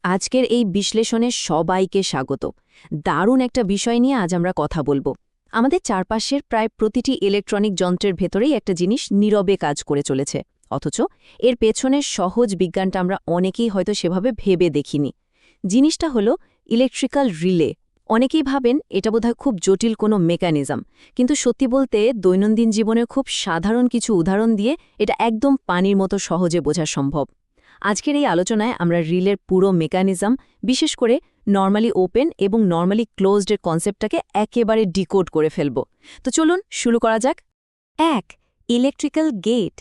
আজকের এই বিশ্লেষণে সবাইকে স্বাগত। দারুণ একটা বিষয় নিয়ে আজ আমরা কথা বলবো। আমাদের চারপাশের প্রায় প্রতিটি ইলেকট্রনিক যন্ত্রের ভেতরেই একটা জিনিস নীরবে কাজ করে চলেছে, অথচ এর পেছনের সহজ বিজ্ঞানটা আমরা অনেকেই হয়তো সেভাবে ভেবে দেখিনি। জিনিসটা হলো ইলেকট্রিক্যাল রিলে। অনেকেই ভাবেন এটা বোধহয় খুব জটিল কোনো মেকানিজম, কিন্তু সত্যি বলতে দৈনন্দিন জীবনের খুব সাধারণ কিছু উদাহরণ দিয়ে এটা একদম পানির মতো সহজে বোঝা সম্ভব। আজকের এই আলোচনায় আমরা রিলের পুরো মেকানিজম, বিশেষ করে নরমালি ওপেন এবং নরমালি ক্লোজডের কনসেপ্টটাকে একেবারে ডিকোড করে ফেলব। তো চলুন শুরু করা যাক। ১. Electrical gate.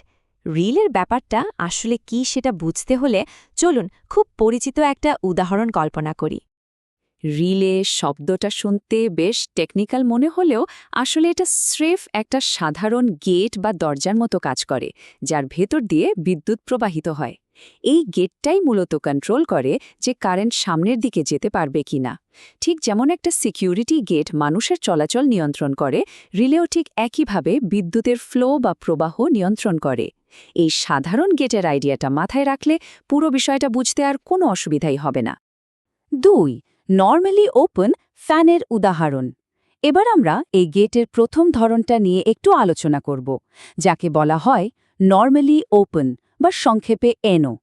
রিলের ব্যাপারটা আসলে কি সেটা বুঝতে হলে চলুন খুব পরিচিত একটা উদাহরণ কল্পনা করি। রিলে শব্দটা শুনতে বেশ টেকনিক্যাল মনে হলেও আসলে এটা স্রেফ একটা সাধারণ গেট বা দরজার মতো কাজ করে, যার ভেতর দিয়ে বিদ্যুৎ প্রবাহিত হয়। এই গেটটাই মূলত কন্ট্রোল করে যে কারেন্ট সামনের দিকে যেতে পারবে কিনা। ঠিক যেমন একটা সিকিউরিটি গেট মানুষের চলাচল নিয়ন্ত্রণ করে, রিলেও ঠিক একইভাবে বিদ্যুতের ফ্লো বা প্রবাহ নিয়ন্ত্রণ করে। এই সাধারণ গেটের আইডিয়াটা মাথায় রাখলে পুরো বিষয়টা বুঝতে আর কোনো অসুবিধাই হবে না। ২. নরমালি ওপেন ফ্যানের উদাহরণ। এবার আমরা এই গেটের প্রথম ধরনটা নিয়ে একটু আলোচনা করব, যাকে বলা হয় নরমালি ওপেন বা সংক্ষেপে এনও।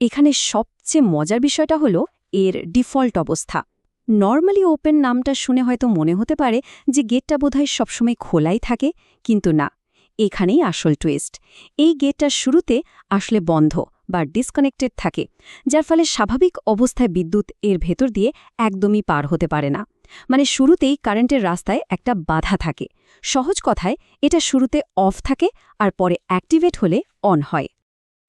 এখানে সবচেয়ে মজার বিষয়টা হলো এর ডিফল্ট অবস্থা। নরমালি ওপেন নামটা শুনে হয়তো মনে হতে পারে যে গেটটা বোধহয় সবসময় খোলাই থাকে, কিন্তু না, এখানেই আসল টুইস্ট। এই গেটটা শুরুতে আসলে বন্ধ বা ডিসকানেক্টেড থাকে, যার ফলে স্বাভাবিক অবস্থায় বিদ্যুৎ এর ভেতর দিয়ে একদমই পার হতে পারে না। মানে শুরুতেই কারেন্টের রাস্তায় একটা বাধা থাকে। সহজ কথায় এটা শুরুতে অফ থাকে আর পরে অ্যাক্টিভেট হলে অন হয়।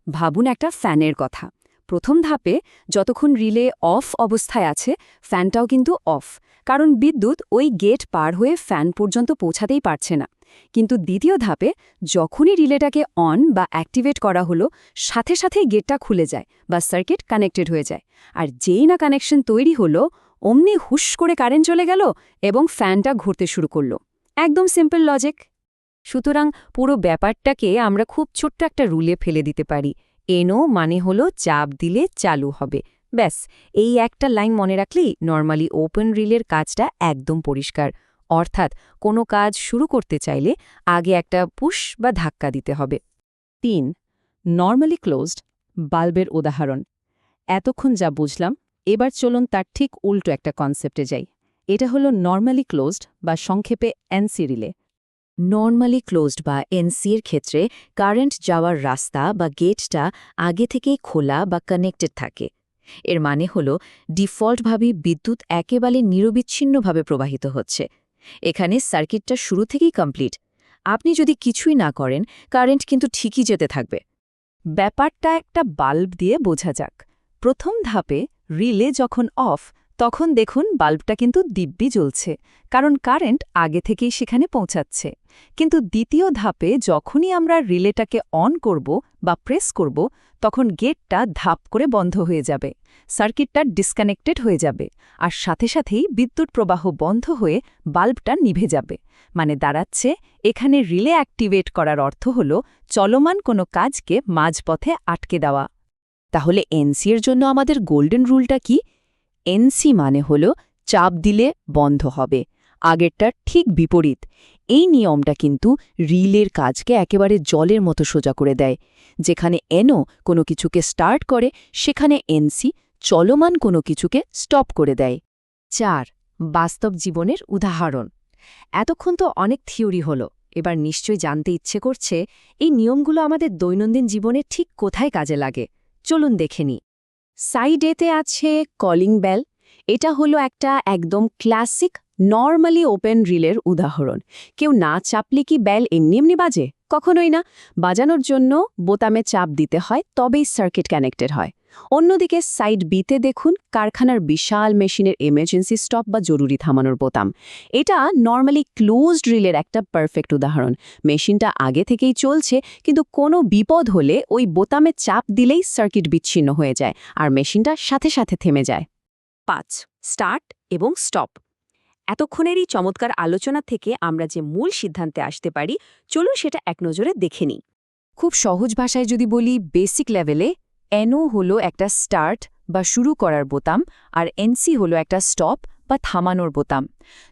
ভাবুন একটা ফ্যানের কথা। প্রথম ধাপে যতক্ষণ রিলে অফ অবস্থায় আছে, ফ্যানটাও কিন্তু অফ, কারণ বিদ্যুৎ ওই গেট পার হয়ে ফ্যান পর্যন্ত পৌঁছাতেই পারছে না। কিন্তু দ্বিতীয় ধাপে যখনই রিলেটাকে অন বা অ্যাক্টিভেট করা হলো, সাথে সাথেই গেটটা খুলে যায় বা সার্কিট কানেক্টেড হয়ে যায়। আর যেই না কানেকশন তৈরি হলো, অমনি হুশ করে কারেন্ট চলে গেল এবং ফ্যানটা ঘুরতে শুরু করলো। একদম সিম্পল লজিক। সুতরাং পুরো ব্যাপারটাকে আমরা খুব ছোট্ট একটা রুলে ফেলে দিতে পারি। এনো মানে হলো চাপ দিলে চালু হবে। ব্যাস, এই একটা লাইন মনে রাখলেই নরমালি ওপেন রিলের কাজটা একদম পরিষ্কার। অর্থাৎ কোনো কাজ শুরু করতে চাইলে আগে একটা পুশ বা ধাক্কা দিতে হবে। ৩. নরমালি ক্লোজড বাল্বের উদাহরণ। এতক্ষণ যা বুঝলাম, এবার চলুন তার ঠিক উল্টো একটা কনসেপ্টে যাই। এটা হলো নরমালি ক্লোজড বা সংক্ষেপে এনসি রিলে। নরমালি ক্লোজড বা এনসির ক্ষেত্রে কারেন্ট যাওয়ার রাস্তা বা গেটটা আগে থেকেই খোলা বা কানেক্টেড থাকে। এর মানে হল ডিফল্টভাবেই বিদ্যুৎ একেবারে নিরবিচ্ছিন্নভাবে প্রবাহিত হচ্ছে। এখানে সার্কিটটা শুরু থেকেই কমপ্লিট। আপনি যদি কিছুই না করেন, কারেন্ট কিন্তু ঠিকই যেতে থাকবে। ব্যাপারটা একটা বাল্ব দিয়ে বোঝা যাক। প্রথম ধাপে রিলে যখন অফ, তখন দেখুন বাল্বটা কিন্তু দিব্যি জ্বলছে, কারণ কারেন্ট আগে থেকেই সেখানে পৌঁছাচ্ছে। কিন্তু দ্বিতীয় ধাপে যখনই আমরা রিলেটাকে অন করব বা প্রেস করব, তখন গেটটা ধাপ করে বন্ধ হয়ে যাবে, সার্কিটটা ডিসকানেক্টেড হয়ে যাবে, আর সাথে সাথেই বিদ্যুৎ প্রবাহ বন্ধ হয়ে বাল্বটা নিভে যাবে। মানে দাঁড়াচ্ছে, এখানে রিলে অ্যাক্টিভেট করার অর্থ হল চলমান কোনো কাজকে মাঝপথে আটকে দেওয়া। তাহলে এনসি এর জন্য আমাদের গোল্ডেন রুলটা কি? এনসি মানে হল চাপ দিলে বন্ধ হবে, আগেরটার ঠিক বিপরীত। এই নিয়মটা কিন্তু রিলের কাজকে একেবারে জলের মতো সোজা করে দেয়। যেখানে এনও কোনো কিছুকে স্টার্ট করে, সেখানে এনসি চলমান কোনো কিছুকে স্টপ করে দেয়। ৪. বাস্তব জীবনের উদাহরণ। এতক্ষণ তো অনেক থিওরি হলো, এবার নিশ্চয়ই জানতে ইচ্ছে করছে এই নিয়মগুলো আমাদের দৈনন্দিন জীবনে ঠিক কোথায় কাজে লাগে। চলুন দেখে নিই। সাইড এতে আছে কলিং বেল। এটা হলো একটা একদম ক্লাসিক নরমালি ওপেন রিলের উদাহরণ। কেউ না চাপলে কি বেল এমনি এমনি বাজে? কখনোই না। বাজানোর জন্য বোতামে চাপ দিতে হয়, তবেই সার্কিট কানেক্টেড হয়। অন্যদিকে সাইড বিতে দেখুন কারখানার বিশাল মেশিনের এমার্জেন্সি স্টপ বা জরুরি থামানোর বোতাম। এটা নরমালি ক্লোজড রিলের একটা পারফেক্ট উদাহরণ। মেশিনটা আগে থেকেই চলছে, কিন্তু কোনো বিপদ হলে ওই বোতামে চাপ দিলেই সার্কিট বিচ্ছিন্ন হয়ে যায় আর মেশিনটা সাথে সাথে থেমে যায়। ৫. স্টার্ট এবং স্টপ। এতক্ষণেরই চমৎকার আলোচনা থেকে আমরা যে মূল সিদ্ধান্তে আসতে পারি, চলুন সেটা এক নজরে দেখে নিই। খুব সহজ ভাষায় যদি বলি, বেসিক লেভেলে এনও হলো একটা স্টার্ট বা শুরু করার বোতাম, আর এনসি হলো একটা স্টপ বা থামানোর বোতাম।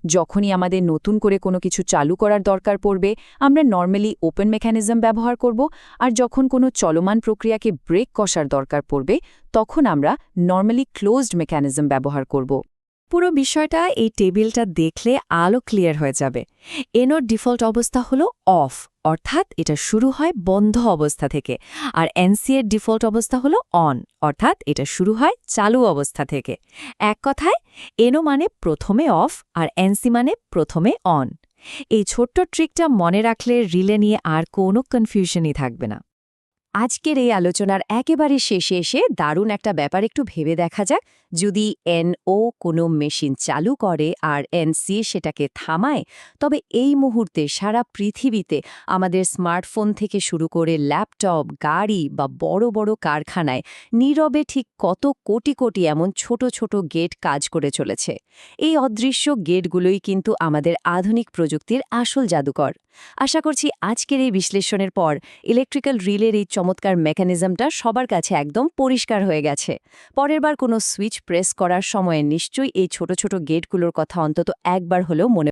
যখনই আমাদের নতুন করে কোনো কিছু চালু করার দরকার পড়বে, আমরা নর্মালি ওপেন মেকানিজম ব্যবহার করব, আর যখন কোনো চলমান প্রক্রিয়াকে ব্রেক কষার দরকার পড়বে, তখন আমরা নর্মালি ক্লোজড মেকানিজম ব্যবহার করব। পুরো বিষয়টা এই টেবিলটা দেখলে আলো ক্লিয়ার হয়ে যাবে। এনোর ডিফল্ট অবস্থা হলো অফ, অর্থাৎ এটা শুরু হয় বন্ধ অবস্থা থেকে, আর এনসি এর ডিফল্ট অবস্থা হলো অন, অর্থাৎ এটা শুরু হয় চালু অবস্থা থেকে। এক কথায় এনো মানে প্রথমে অফ আর এনসি মানে প্রথমে অন। এই ছোট্ট ট্রিকটা মনে রাখলে রিলে নিয়ে আর কোনো কনফিউশনই থাকবে না। আজকের এই আলোচনার একেবারে শেষে এসে দারুণ একটা ব্যাপার একটু ভেবে দেখা যাক। যদি এনও কোনো মেশিন চালু করে আর এনসি সেটাকে থামায়, তবে এই মুহূর্তে সারা পৃথিবীতে আমাদের স্মার্টফোন থেকে শুরু করে ল্যাপটপ, গাড়ি বা বড় বড় কারখানায় নীরবে ঠিক কত কোটি কোটি এমন ছোট ছোট গেট কাজ করে চলেছে। এই অদৃশ্য গেটগুলোই কিন্তু আমাদের আধুনিক প্রযুক্তির আসল জাদুকর। আশা করছি আজকের এই বিশ্লেষণের পর ইলেকট্রিক্যাল রিলের এই চমৎকার মেকানিজমটা সবার কাছে একদম পরিষ্কার হয়ে গেছে। পরের বার কোনো সুইচ প্রেস করার সময় নিশ্চয়ই এই ছোট ছোট গেটগুলোর কথা অন্তত একবার হলেও মনে